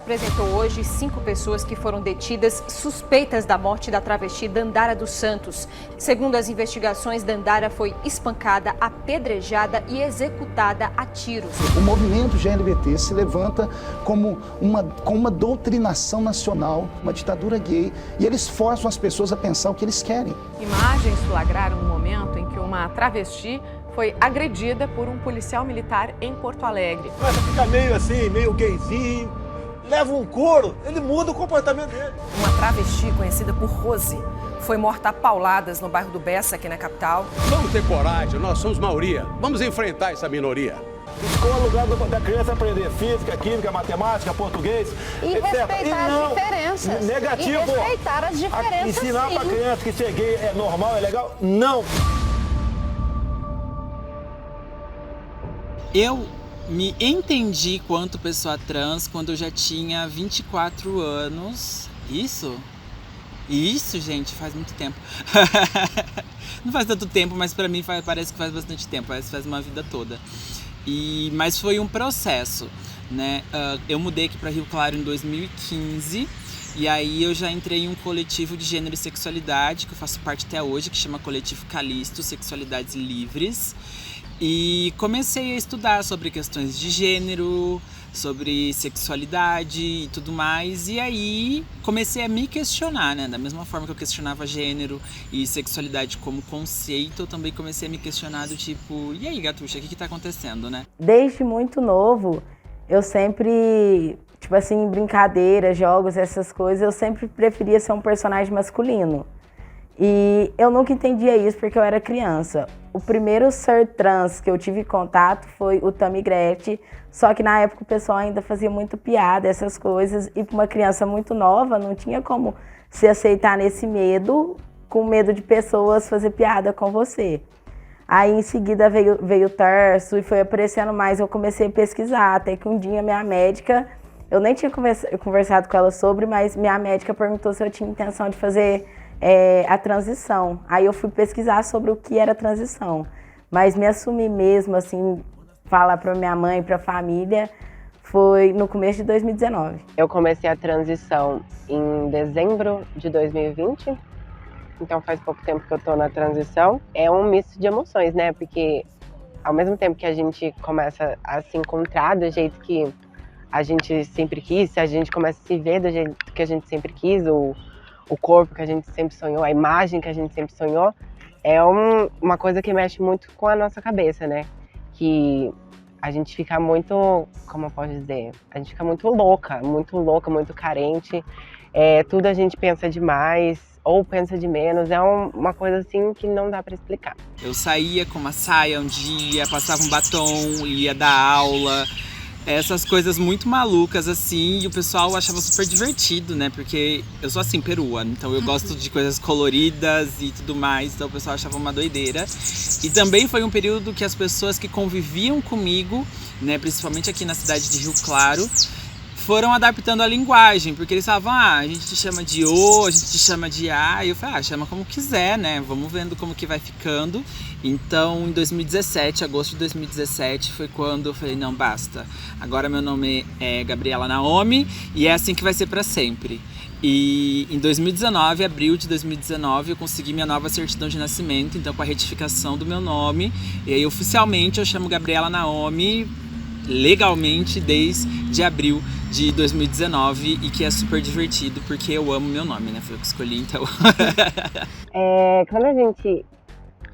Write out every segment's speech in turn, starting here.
Apresentou hoje 5 pessoas que foram detidas suspeitas da morte da travesti Dandara dos Santos. Segundo as investigações, Dandara foi espancada, apedrejada e executada a tiros. O movimento GLBT se levanta com uma doutrinação nacional, uma ditadura gay, e eles forçam as pessoas a pensar o que eles querem. Imagens flagraram um momento em que uma travesti foi agredida por um policial militar em Porto Alegre. Começa a ficar meio assim, meio gayzinho, leva um couro, ele muda o comportamento dele. Uma travesti conhecida por Rose foi morta a pauladas no bairro do Bessa, aqui na capital. Vamos ter coragem, nós somos maioria. Vamos enfrentar essa minoria. Escola é lugar da criança aprender física, química, matemática, português, e etc. respeitar as diferenças. Negativo. E respeitar as diferenças, ensinar sim. pra criança que ser gay é normal, é legal? Não. Eu me entendi quanto pessoa trans quando eu já tinha 24 anos. Isso, gente, faz muito tempo. Não faz tanto tempo, mas pra mim parece que faz bastante tempo, parece que faz uma vida toda. Mas foi um processo, né? Eu mudei aqui pra Rio Claro em 2015. E aí eu já entrei em um coletivo de gênero e sexualidade, que eu faço parte até hoje, que chama Coletivo Calisto, Sexualidades Livres. E comecei a estudar sobre questões de gênero, sobre sexualidade e tudo mais. E aí comecei a me questionar, né? Da mesma forma que eu questionava gênero e sexualidade como conceito, eu também comecei a me questionar do tipo, e aí, Gatuxa, o que tá acontecendo, né? Desde muito novo, eu sempre, tipo assim, brincadeiras, jogos, essas coisas, eu sempre preferia ser um personagem masculino. E eu nunca entendia isso porque eu era criança. O primeiro ser trans que eu tive contato foi o Tammy Gretchen, só que na época o pessoal ainda fazia muito piada, essas coisas, e para uma criança muito nova não tinha como se aceitar nesse medo, com medo de pessoas fazer piada com você. Aí em seguida veio o terço e foi aparecendo mais, eu comecei a pesquisar, até que um dia minha médica, eu nem tinha conversado com ela sobre, mas minha médica perguntou se eu tinha intenção de fazer a transição. Aí eu fui pesquisar sobre o que era transição. Mas me assumir mesmo, assim, falar para minha mãe, para a família, foi no começo de 2019. Eu comecei a transição em dezembro de 2020, então faz pouco tempo que eu tô na transição. É um misto de emoções, né? Porque ao mesmo tempo que a gente começa a se encontrar do jeito que a gente sempre quis, a gente começa a se ver do jeito que a gente sempre quis, o corpo que a gente sempre sonhou, a imagem que a gente sempre sonhou, é uma coisa que mexe muito com a nossa cabeça, né? Que a gente fica muito, como eu posso dizer, a gente fica muito louca, muito carente. Tudo a gente pensa demais ou pensa de menos, é uma coisa assim que não dá pra explicar. Eu saía com uma saia um dia, passava um batom, ia dar aula, essas coisas muito malucas assim, e o pessoal achava super divertido, né? Porque eu sou assim, perua, então eu gosto de coisas coloridas e tudo mais, então o pessoal achava uma doideira. E também foi um período que as pessoas que conviviam comigo, né, principalmente aqui na cidade de Rio Claro, foram adaptando a linguagem, porque eles falavam, a gente te chama de O, a gente te chama de A, e eu falei, chama como quiser, né, vamos vendo como que vai ficando. Então, em 2017, agosto de 2017, foi quando eu falei, não, basta, agora meu nome é Gabriela Naomi, e é assim que vai ser pra sempre. E em 2019, abril de 2019, eu consegui minha nova certidão de nascimento, então com a retificação do meu nome, e aí oficialmente eu chamo Gabriela Naomi, legalmente, desde abril de 2019, e que é super divertido, porque eu amo meu nome, né? Foi eu que escolhi, então. Quando a gente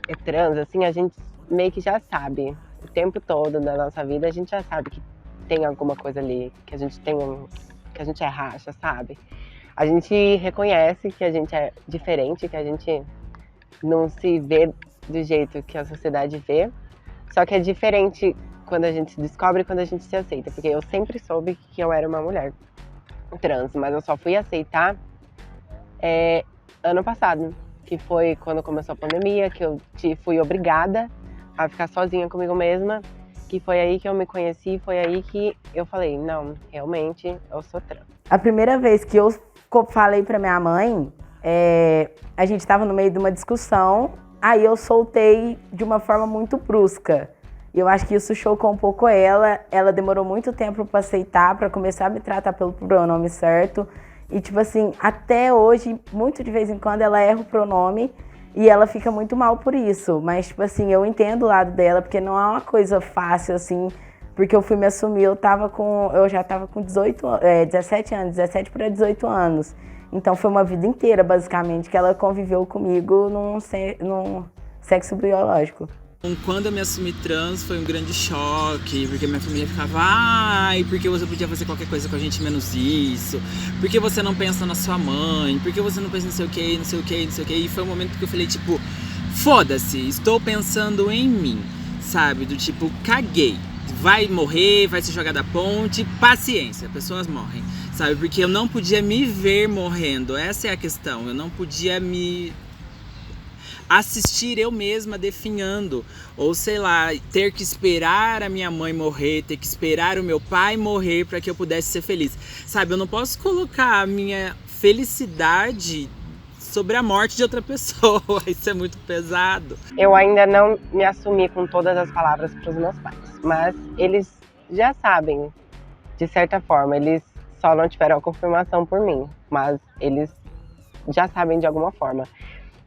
é trans, assim, a gente meio que já sabe, o tempo todo da nossa vida, a gente já sabe que tem alguma coisa ali, que a gente que a gente é racha, sabe? A gente reconhece que a gente é diferente, que a gente não se vê do jeito que a sociedade vê, só que é diferente quando a gente se descobre e quando a gente se aceita, porque eu sempre soube que eu era uma mulher trans, mas eu só fui aceitar ano passado, que foi quando começou a pandemia, que eu fui obrigada a ficar sozinha comigo mesma, que foi aí que eu me conheci, foi aí que eu falei, não, realmente eu sou trans. A primeira vez que eu falei pra minha mãe, a gente estava no meio de uma discussão, aí eu soltei de uma forma muito brusca. E eu acho que isso chocou um pouco ela. Ela demorou muito tempo para aceitar, para começar a me tratar pelo pronome certo. E, tipo assim, até hoje, muito de vez em quando, ela erra o pronome e ela fica muito mal por isso. Mas, tipo assim, eu entendo o lado dela, porque não é uma coisa fácil, assim, porque eu fui me assumir, eu já tava com 17 anos, 17 para 18 anos. Então foi uma vida inteira, basicamente, que ela conviveu comigo num sexo biológico. Quando eu me assumi trans foi um grande choque, porque minha família ficava, ai, porque você podia fazer qualquer coisa com a gente menos isso, porque você não pensa na sua mãe, porque você não pensa não sei o que, não sei o que, não sei o que. E foi um momento que eu falei, tipo, foda-se, estou pensando em mim, sabe? Do tipo, caguei, vai morrer, vai se jogar da ponte, paciência, pessoas morrem, sabe? Porque eu não podia me ver morrendo, essa é a questão, eu não podia me assistir eu mesma definhando, ou sei lá, ter que esperar a minha mãe morrer, ter que esperar o meu pai morrer para que eu pudesse ser feliz, sabe? Eu não posso colocar a minha felicidade sobre a morte de outra pessoa, isso é muito pesado. Eu ainda não me assumi com todas as palavras para os meus pais, mas eles já sabem, de certa forma, eles só não tiveram a confirmação por mim, mas eles já sabem de alguma forma.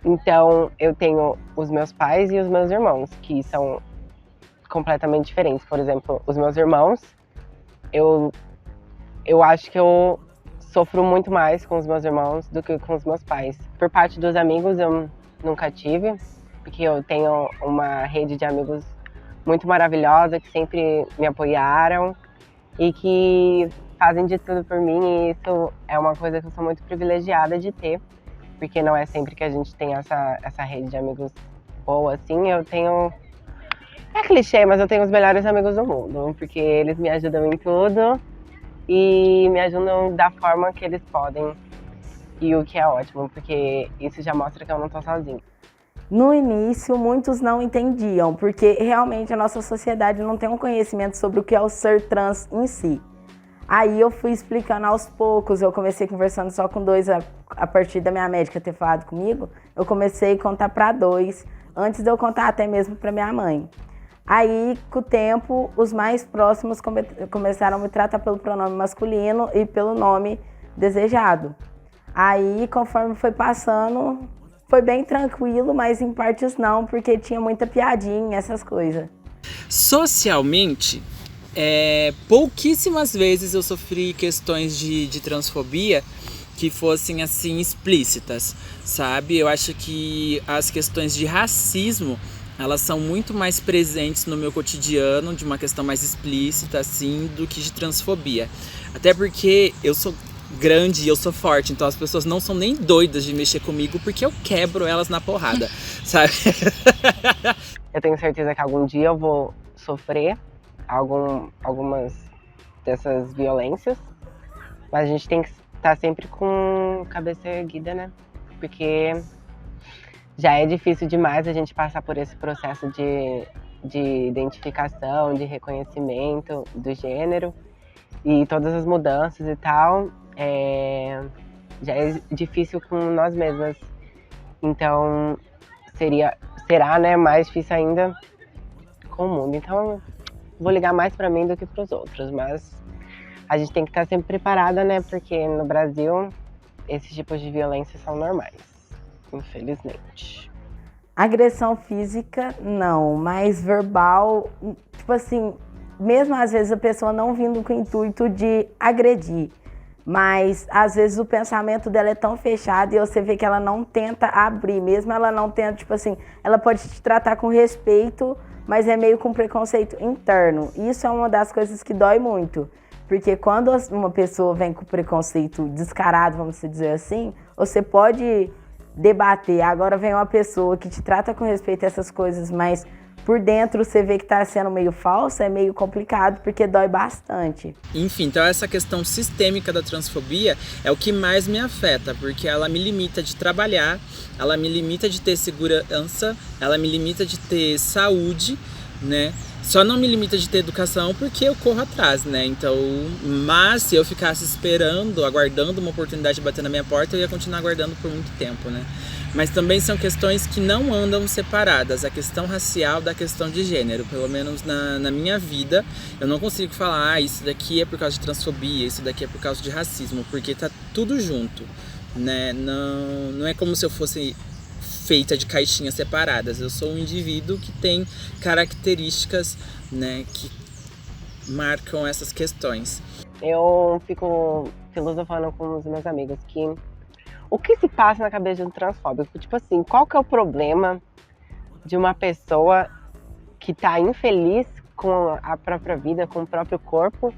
Então, eu tenho os meus pais e os meus irmãos, que são completamente diferentes. Por exemplo, os meus irmãos, eu acho que eu sofro muito mais com os meus irmãos do que com os meus pais. Por parte dos amigos, eu nunca tive, porque eu tenho uma rede de amigos muito maravilhosa, que sempre me apoiaram e que fazem de tudo por mim. E isso é uma coisa que eu sou muito privilegiada de ter. Porque não é sempre que a gente tem essa rede de amigos boa, assim. Eu tenho... É clichê, mas eu tenho os melhores amigos do mundo. Porque eles me ajudam em tudo e me ajudam da forma que eles podem. E o que é ótimo, porque isso já mostra que eu não tô sozinha. No início, muitos não entendiam, porque realmente a nossa sociedade não tem um conhecimento sobre o que é o ser trans em si. Aí eu fui explicando aos poucos, eu comecei conversando só com 2, a partir da minha médica ter falado comigo, eu comecei a contar para 2, antes de eu contar até mesmo para minha mãe. Aí, com o tempo, os mais próximos começaram a me tratar pelo pronome masculino e pelo nome desejado. Aí, conforme foi passando, foi bem tranquilo, mas em partes não, porque tinha muita piadinha, essas coisas. Socialmente, pouquíssimas vezes eu sofri questões de transfobia que fossem assim explícitas, sabe? Eu acho que as questões de racismo, elas são muito mais presentes no meu cotidiano, de uma questão mais explícita assim, do que de transfobia. Até porque eu sou grande e eu sou forte, então as pessoas não são nem doidas de mexer comigo porque eu quebro elas na porrada, sabe? Eu tenho certeza que algum dia eu vou sofrer algumas dessas violências, mas a gente tem que estar sempre com cabeça erguida, né? Porque já é difícil demais a gente passar por esse processo de identificação, de reconhecimento do gênero e todas as mudanças e tal, já é difícil com nós mesmas. Então será, né, mais difícil ainda com o mundo. Então vou ligar mais para mim do que para os outros, mas a gente tem que estar sempre preparada, né? Porque no Brasil esses tipos de violência são normais, infelizmente. Agressão física, não, mas verbal, tipo assim, mesmo às vezes a pessoa não vindo com o intuito de agredir, mas às vezes o pensamento dela é tão fechado e você vê que ela não tenta abrir, mesmo ela não tenta, tipo assim, ela pode te tratar com respeito, mas é meio com preconceito interno. Isso é uma das coisas que dói muito, porque quando uma pessoa vem com preconceito descarado, vamos dizer assim, você pode debater. Agora vem uma pessoa que te trata com respeito a essas coisas, mas por dentro você vê que está sendo meio falso, é meio complicado, porque dói bastante. Enfim, então essa questão sistêmica da transfobia é o que mais me afeta, porque ela me limita de trabalhar, ela me limita de ter segurança, ela me limita de ter saúde, né? Só não me limita de ter educação porque eu corro atrás, né? Então, mas se eu ficasse esperando, aguardando uma oportunidade de bater na minha porta, eu ia continuar aguardando por muito tempo, né? Mas também são questões que não andam separadas, a questão racial da questão de gênero. Pelo menos na minha vida, eu não consigo falar, isso daqui é por causa de transfobia, isso daqui é por causa de racismo, porque tá tudo junto, né? Não é como se eu fosse feita de caixinhas separadas. Eu sou um indivíduo que tem características, né, que marcam essas questões. Eu fico filosofando com os meus amigos que o que se passa na cabeça de um transfóbico? Tipo assim, qual que é o problema de uma pessoa que tá infeliz com a própria vida, com o próprio corpo,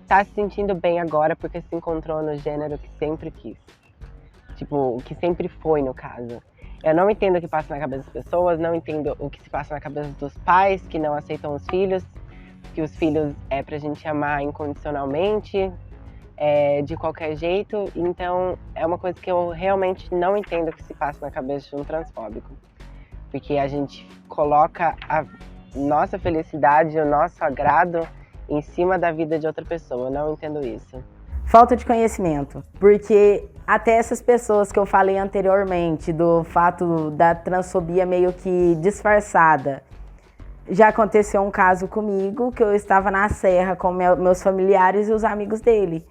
tá se sentindo bem agora porque se encontrou no gênero que sempre quis? Tipo, o que sempre foi, no caso. Eu não entendo o que passa na cabeça das pessoas, não entendo o que se passa na cabeça dos pais que não aceitam os filhos, que os filhos é pra gente amar incondicionalmente, de qualquer jeito. Então, é uma coisa que eu realmente não entendo o que se passa na cabeça de um transfóbico. Porque a gente coloca a nossa felicidade, o nosso agrado em cima da vida de outra pessoa. Eu não entendo isso. Falta de conhecimento, porque até essas pessoas que eu falei anteriormente, do fato da transfobia meio que disfarçada, já aconteceu um caso comigo, que eu estava na serra com meus familiares e os amigos dele.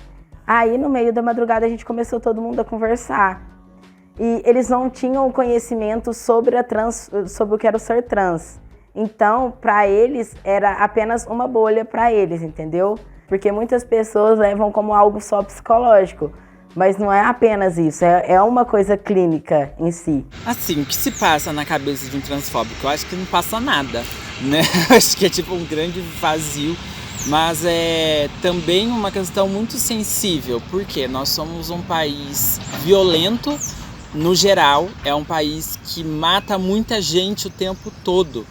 Aí, no meio da madrugada, a gente começou todo mundo a conversar. E eles não tinham conhecimento sobre o que era o ser trans. Então, para eles, era apenas uma bolha para eles, entendeu? Porque muitas pessoas levam como algo só psicológico. Mas não é apenas isso, é uma coisa clínica em si. Assim, o que se passa na cabeça de um transfóbico? Eu acho que não passa nada, né? Eu acho que é tipo um grande vazio. Mas é também uma questão muito sensível, porque nós somos um país violento, no geral, é um país que mata muita gente o tempo todo,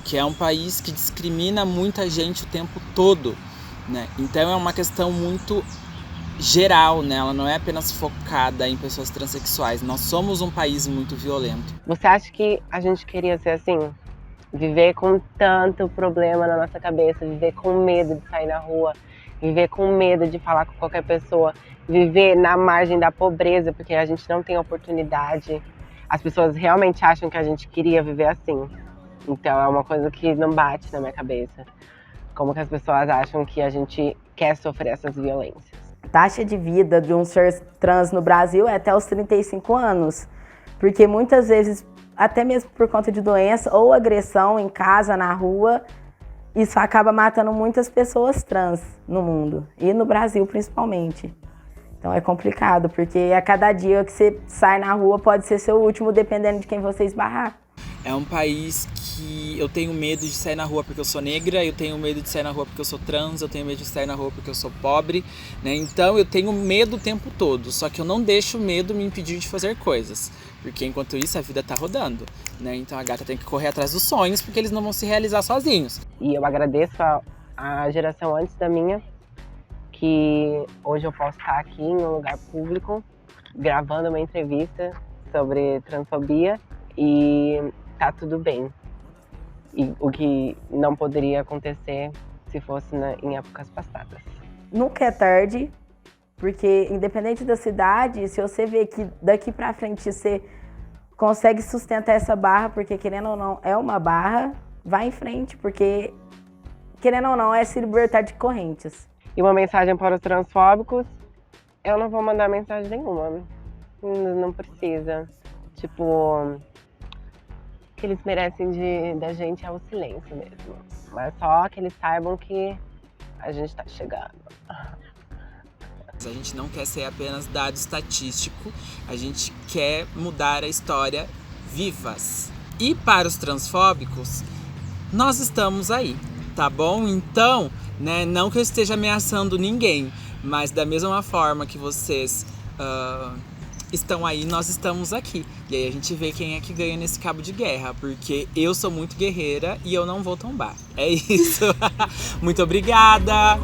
que é um país que discrimina muita gente o tempo todo, né? Então é uma questão muito geral, né? Ela não é apenas focada em pessoas transexuais, nós somos um país muito violento. Você acha que a gente queria ser assim? Viver com tanto problema na nossa cabeça, viver com medo de sair na rua, viver com medo de falar com qualquer pessoa, viver na margem da pobreza, porque a gente não tem oportunidade. As pessoas realmente acham que a gente queria viver assim. Então é uma coisa que não bate na minha cabeça. Como que as pessoas acham que a gente quer sofrer essas violências? A taxa de vida de um ser trans no Brasil é até os 35 anos, porque muitas vezes, até mesmo por conta de doença ou agressão em casa, na rua, isso acaba matando muitas pessoas trans no mundo, e no Brasil principalmente. Então é complicado, porque a cada dia que você sai na rua pode ser seu último, dependendo de quem você esbarrar. É um país que eu tenho medo de sair na rua porque eu sou negra, eu tenho medo de sair na rua porque eu sou trans, eu tenho medo de sair na rua porque eu sou pobre, né? Então eu tenho medo o tempo todo, só que eu não deixo o medo me impedir de fazer coisas, porque enquanto isso a vida tá rodando, né? Então a gata tem que correr atrás dos sonhos, porque eles não vão se realizar sozinhos. E eu agradeço a geração antes da minha, que hoje eu posso estar aqui em um lugar público, gravando uma entrevista sobre transfobia, e tá tudo bem. E o que não poderia acontecer se fosse em épocas passadas. Nunca é tarde, porque independente da cidade, se você vê que daqui pra frente você consegue sustentar essa barra, porque querendo ou não é uma barra, vai em frente, porque querendo ou não é se libertar de correntes. E uma mensagem para os transfóbicos, eu não vou mandar mensagem nenhuma, não precisa. Tipo, o que eles merecem da gente é o silêncio mesmo. Mas só que eles saibam que a gente tá chegando. A gente não quer ser apenas dado estatístico, a gente quer mudar a história vivas. E para os transfóbicos, nós estamos aí, tá bom? Então, né, não que eu esteja ameaçando ninguém, mas da mesma forma que vocês estão aí, nós estamos aqui. E aí a gente vê quem é que ganha nesse cabo de guerra, porque eu sou muito guerreira e eu não vou tombar. É isso. Muito obrigada!